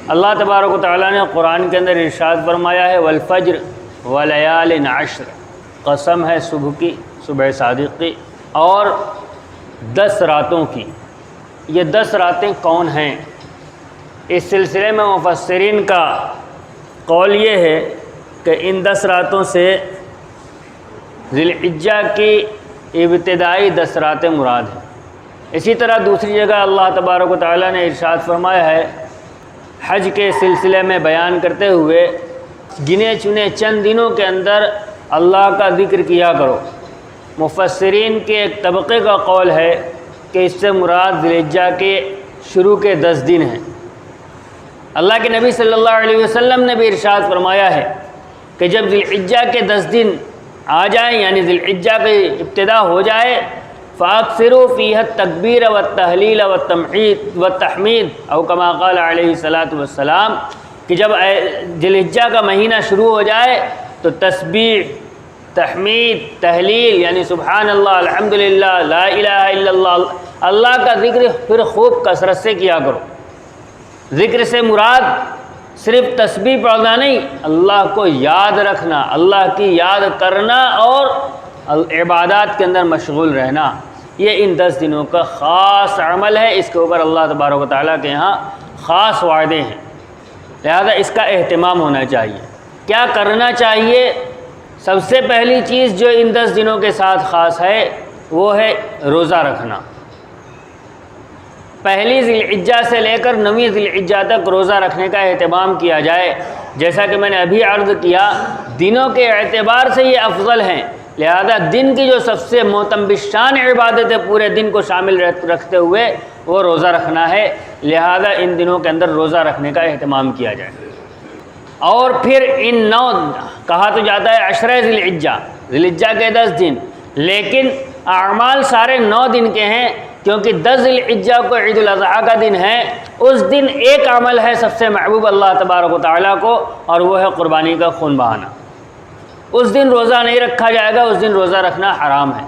اللہ تبارک و تعالیٰ نے قرآن کے اندر ارشاد فرمایا ہے والفجر ولیال عشر، قسم ہے صبح کی، صبح صادق کی، اور 10 راتوں کی۔ یہ 10 راتیں کون ہیں؟ اس سلسلے میں مفسرین کا قول یہ ہے کہ ان 10 راتوں سے ذی الحجہ کی ابتدائی 10 راتیں مراد ہیں۔ اسی طرح دوسری جگہ اللہ تبارک و تعالیٰ نے ارشاد فرمایا ہے حج کے سلسلے میں بیان کرتے ہوئے گنے چنے چند دنوں کے اندر اللہ کا ذکر کیا کرو۔ مفسرین کے ایک طبقے کا قول ہے کہ اس سے مراد ذی الحجہ کے شروع کے 10 دن ہیں۔ اللہ کے نبی صلی اللہ علیہ وسلم نے بھی ارشاد فرمایا ہے کہ جب ذی الحجہ کے 10 دن آ جائیں، یعنی ذی الحجہ کی ابتدا ہو جائے، فَأَكْثِرُوا فِيهَا التَّكْبِيرَ وَالتَّهْلِيلَ وَالتَّحْمِيدَ او کما قال علیہ الصلاۃ والسلام، کہ جب ذی الحجہ کا مہینہ شروع ہو جائے تو تسبیح، تحمید، تہلیل یعنی سبحان اللہ، الحمدللہ، لا الہ الا اللہ، اللہ کا ذکر پھر خوب کثرت سے کیا کرو۔ ذکر سے مراد صرف تسبیح پڑھنا نہیں، اللہ کو یاد رکھنا، اللہ کی یاد کرنا اور عبادات کے اندر مشغول رہنا، یہ ان 10 دنوں کا خاص عمل ہے۔ اس کے اوپر اللہ تبارک و تعالیٰ کے یہاں خاص وعدے ہیں، لہذا اس کا اہتمام ہونا چاہیے۔ کیا کرنا چاہیے؟ سب سے پہلی چیز جو ان 10 دنوں کے ساتھ خاص ہے وہ ہے روزہ رکھنا۔ پہلی ذی الحجہ سے لے کر 9ویں ذی الحجہ تک روزہ رکھنے کا اہتمام کیا جائے۔ جیسا کہ میں نے ابھی عرض کیا، دنوں کے اعتبار سے یہ افضل ہیں، لہذا دن کی جو سب سے معتم بالشان عبادت ہے پورے دن کو شامل رکھتے ہوئے وہ روزہ رکھنا ہے، لہذا ان دنوں کے اندر روزہ رکھنے کا اہتمام کیا جائے۔ اور پھر ان 9 کہا تو جاتا ہے عشرہ ذی الحجہ، ذی الحجہ کے 10 دن، لیکن اعمال سارے 9 دن کے ہیں، کیونکہ 10 ذی الحجہ کو عید الاضحیٰ کا دن ہے۔ اس دن ایک عمل ہے سب سے محبوب اللہ تبارک و تعالیٰ کو، اور وہ ہے قربانی کا خون بہانا۔ اس دن روزہ نہیں رکھا جائے گا، اس دن روزہ رکھنا حرام ہے۔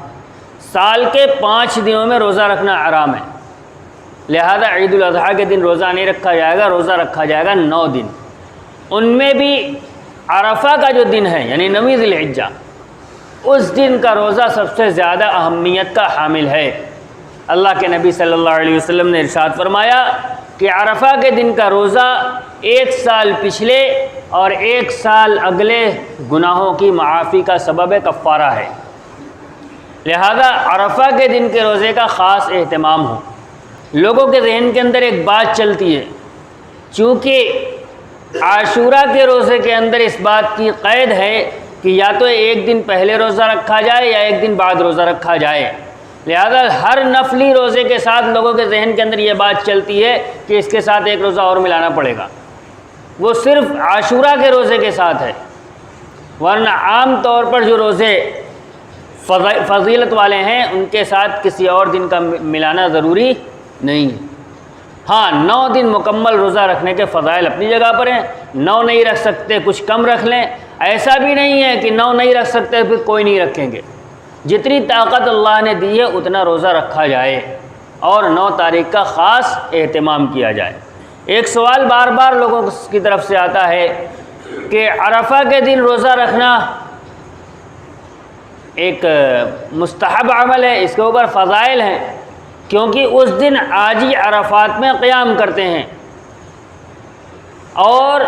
سال کے 5 دنوں میں روزہ رکھنا حرام ہے، لہذا عید الاضحیٰ کے دن روزہ نہیں رکھا جائے گا، روزہ رکھا جائے گا 9 دن۔ ان میں بھی عرفہ کا جو دن ہے یعنی 9ویں ذی الحجہ، اس دن کا روزہ سب سے زیادہ اہمیت کا حامل ہے۔ اللہ کے نبی صلی اللہ علیہ وسلم نے ارشاد فرمایا کہ عرفہ کے دن کا روزہ 1 سال پچھلے اور 1 سال اگلے گناہوں کی معافی کا سبب کفارہ ہے، لہذا عرفہ کے دن کے روزے کا خاص اہتمام ہو۔ لوگوں کے ذہن کے اندر ایک بات چلتی ہے، چونکہ عاشورہ کے روزے کے اندر اس بات کی قید ہے کہ یا تو 1 دن پہلے روزہ رکھا جائے یا 1 دن بعد روزہ رکھا جائے، لہذا ہر نفلی روزے کے ساتھ لوگوں کے ذہن کے اندر یہ بات چلتی ہے کہ اس کے ساتھ 1 روزہ اور ملانا پڑے گا۔ وہ صرف عاشورہ کے روزے کے ساتھ ہے، ورنہ عام طور پر جو روزے فضیلت والے ہیں ان کے ساتھ کسی اور دن کا ملانا ضروری نہیں ہے۔ ہاں 9 دن مکمل روزہ رکھنے کے فضائل اپنی جگہ پر ہیں، 9 نہیں رکھ سکتے کچھ کم رکھ لیں، ایسا بھی نہیں ہے کہ 9 نہیں رکھ سکتے پھر کوئی نہیں رکھیں گے۔ جتنی طاقت اللہ نے دی ہے اتنا روزہ رکھا جائے اور 9 تاریخ کا خاص اہتمام کیا جائے۔ ایک سوال بار بار لوگوں کی طرف سے آتا ہے کہ عرفہ کے دن روزہ رکھنا ایک مستحب عمل ہے، اس کے اوپر فضائل ہیں، کیونکہ اس دن حاجی عرفات میں قیام کرتے ہیں، اور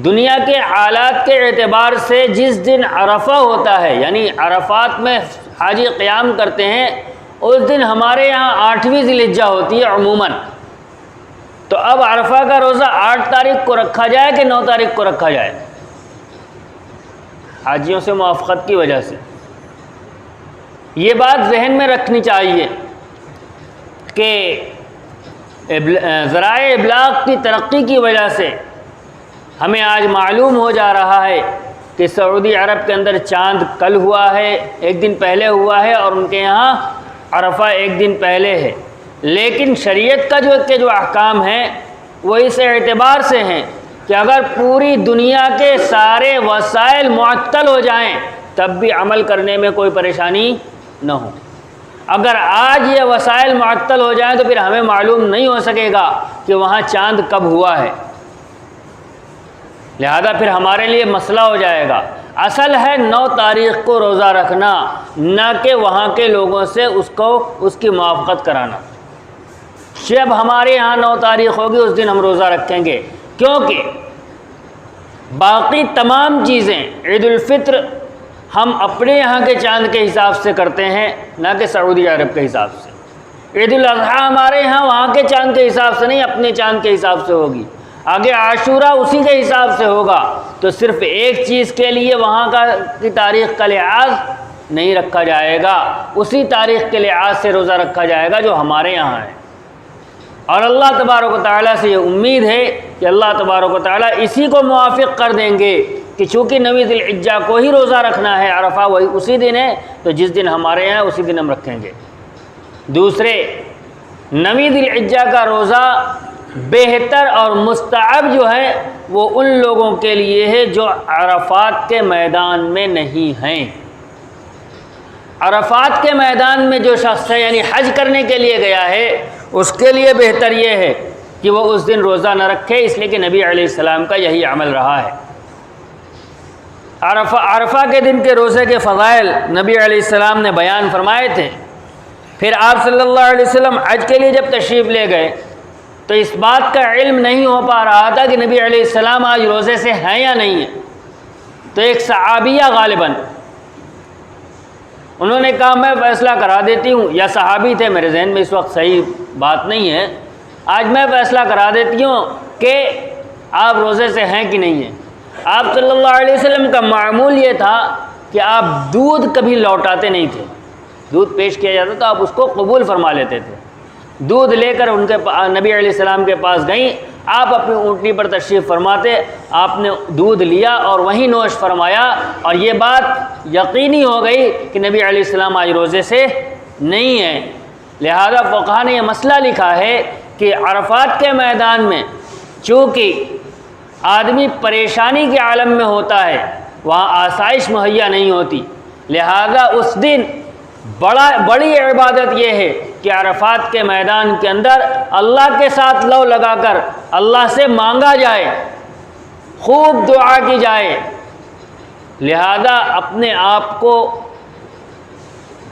دنیا کے حالات کے اعتبار سے جس دن عرفہ ہوتا ہے یعنی عرفات میں حاجی قیام کرتے ہیں، اس دن ہمارے یہاں 8ویں ذی الحجہ ہوتی ہے عموماً، تو اب عرفہ کا روزہ 8 تاریخ کو رکھا جائے کہ 9 تاریخ کو رکھا جائے؟ حاجیوں سے موافقت کی وجہ سے یہ بات ذہن میں رکھنی چاہیے کہ ذرائع ابلاغ کی ترقی کی وجہ سے ہمیں آج معلوم ہو جا رہا ہے کہ سعودی عرب کے اندر چاند کل ہوا ہے، 1 دن پہلے ہوا ہے، اور ان کے یہاں عرفہ 1 دن پہلے ہے، لیکن شریعت کا جو احکام ہیں وہ اس اعتبار سے ہیں کہ اگر پوری دنیا کے سارے وسائل معطل ہو جائیں تب بھی عمل کرنے میں کوئی پریشانی نہ ہو۔ اگر آج یہ وسائل معطل ہو جائیں تو پھر ہمیں معلوم نہیں ہو سکے گا کہ وہاں چاند کب ہوا ہے، لہذا پھر ہمارے لیے مسئلہ ہو جائے گا۔ اصل ہے 9 تاریخ کو روزہ رکھنا، نہ کہ وہاں کے لوگوں سے اس کی موافقت کرانا۔ جب ہمارے یہاں 9 تاریخ ہوگی اس دن ہم روزہ رکھیں گے، کیونکہ باقی تمام چیزیں عید الفطر ہم اپنے یہاں کے چاند کے حساب سے کرتے ہیں، نہ کہ سعودی عرب کے حساب سے۔ عید الاضحیٰ ہمارے یہاں وہاں کے چاند کے حساب سے نہیں، اپنے چاند کے حساب سے ہوگی۔ آگے عاشورہ اسی کے حساب سے ہوگا، تو صرف ایک چیز کے لیے وہاں کی تاریخ کا لحاظ نہیں رکھا جائے گا، اسی تاریخ کے لحاظ سے روزہ رکھا جائے گا جو ہمارے یہاں ہے۔ اور اللہ تبارک و تعالیٰ سے یہ امید ہے کہ اللہ تبارک و تعالیٰ اسی کو موافق کر دیں گے کہ چونکہ 9 ذی الحجہ کو ہی روزہ رکھنا ہے، عرفہ وہی اسی دن ہے، تو جس دن ہمارے یہاں اسی دن ہم رکھیں گے۔ دوسرے، 9 ذی الحجہ کا روزہ بہتر اور مستحب جو ہے وہ ان لوگوں کے لیے ہے جو عرفات کے میدان میں نہیں ہیں۔ عرفات کے میدان میں جو شخص ہے، یعنی حج کرنے کے لیے گیا ہے، اس کے لیے بہتر یہ ہے کہ وہ اس دن روزہ نہ رکھے، اس لیے کہ نبی علیہ السلام کا یہی عمل رہا ہے۔ عرفہ کے دن کے روزے کے فضائل نبی علیہ السلام نے بیان فرمائے تھے۔ پھر آپ صلی اللہ علیہ وسلم حج کے لیے جب تشریف لے گئے تو اس بات کا علم نہیں ہو پا رہا تھا کہ نبی علیہ السلام آج روزے سے ہیں یا نہیں ہیں۔ تو ایک صحابیہ غالباً انہوں نے کہا میں فیصلہ کرا دیتی ہوں، یا صحابی تھے، میرے ذہن میں اس وقت صحیح بات نہیں ہے، آج میں فیصلہ کرا دیتی ہوں کہ آپ روزے سے ہیں کہ نہیں ہیں۔ آپ صلی اللہ علیہ وسلم کا معمول یہ تھا کہ آپ دودھ کبھی لوٹاتے نہیں تھے، دودھ پیش کیا جاتا تو آپ اس کو قبول فرما لیتے تھے۔ دودھ لے کر ان کے نبی علیہ السلام کے پاس گئیں، آپ اپنی اونٹنی پر تشریف فرماتے، آپ نے دودھ لیا اور وہیں نوش فرمایا، اور یہ بات یقینی ہو گئی کہ نبی علیہ السلام آج روزے سے نہیں ہیں۔ لہذا فقہاء نے یہ مسئلہ لکھا ہے کہ عرفات کے میدان میں چونکہ آدمی پریشانی کے عالم میں ہوتا ہے، وہاں آسائش مہیا نہیں ہوتی، لہذا اس دن بڑی عبادت یہ ہے کہ عرفات کے میدان کے اندر اللہ کے ساتھ لو لگا کر اللہ سے مانگا جائے، خوب دعا کی جائے۔ لہذا اپنے آپ کو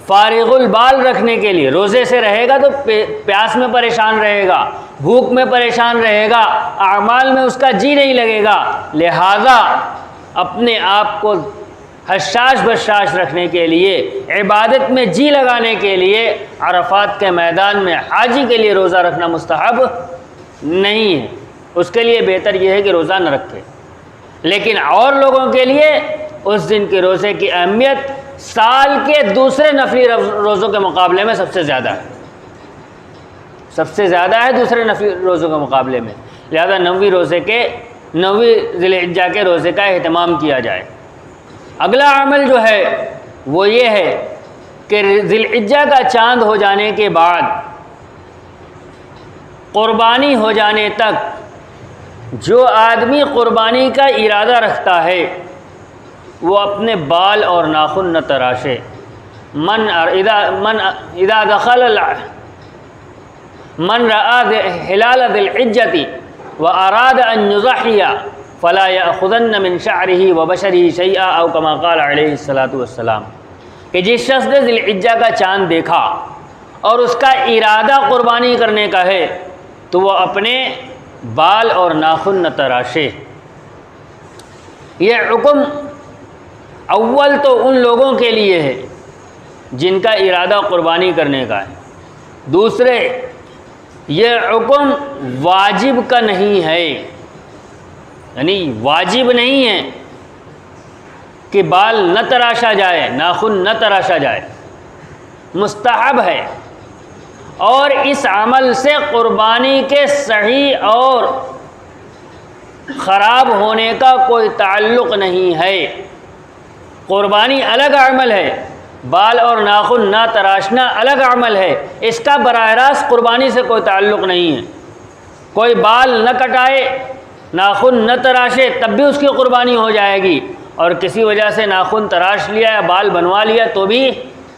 فارغ البال رکھنے کے لیے، روزے سے رہے گا تو پیاس میں پریشان رہے گا، بھوک میں پریشان رہے گا، اعمال میں اس کا جی نہیں لگے گا، لہذا اپنے آپ کو حشاش بشاش رکھنے کے لیے، عبادت میں جی لگانے کے لیے عرفات کے میدان میں حاجی کے لیے روزہ رکھنا مستحب نہیں ہے، اس کے لیے بہتر یہ ہے کہ روزہ نہ رکھے۔ لیکن اور لوگوں کے لیے اس دن کے روزے کی اہمیت سال کے دوسرے نفلی روزوں کے مقابلے میں سب سے زیادہ ہے، سب سے زیادہ ہے دوسرے نفلی روزوں کے مقابلے میں، لہذا 9 ذی الحجہ کے روزے کا اہتمام کیا جائے۔ اگلا عمل جو ہے وہ یہ ہے کہ ذی الحجہ کا چاند ہو جانے کے بعد قربانی ہو جانے تک جو آدمی قربانی کا ارادہ رکھتا ہے وہ اپنے بال اور ناخن نہ تراشے۔ اذا دخل من رأى هلال ذي الحجة وأراد أن يضحي فلا يأخذن من شعره وبشره شيئا او كما قال علیہ الصلوۃ والسلام، کہ جس شخص نے ذی الحجہ کا چاند دیکھا اور اس کا ارادہ قربانی کرنے کا ہے تو وہ اپنے بال اور ناخن نہ تراشے۔ یہ حکم اول تو ان لوگوں کے لیے ہے جن کا ارادہ قربانی کرنے کا ہے، دوسرے یہ حکم واجب کا نہیں ہے، یعنی واجب نہیں ہے کہ بال نہ تراشا جائے، ناخن نہ تراشا جائے، مستحب ہے، اور اس عمل سے قربانی کے صحیح اور خراب ہونے کا کوئی تعلق نہیں ہے۔ قربانی الگ عمل ہے، بال اور ناخن نہ تراشنا الگ عمل ہے، اس کا براہ راست قربانی سے کوئی تعلق نہیں ہے۔ کوئی بال نہ کٹائے، ناخن نہ تراشے تب بھی اس کی قربانی ہو جائے گی، اور کسی وجہ سے ناخن تراش لیا یا بال بنوا لیا تو بھی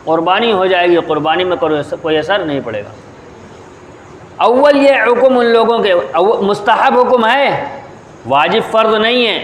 قربانی ہو جائے گی، قربانی میں کوئی اثر نہیں پڑے گا۔ اول یہ حکم ان لوگوں کے مستحب حکم ہے، واجب فرض نہیں ہے۔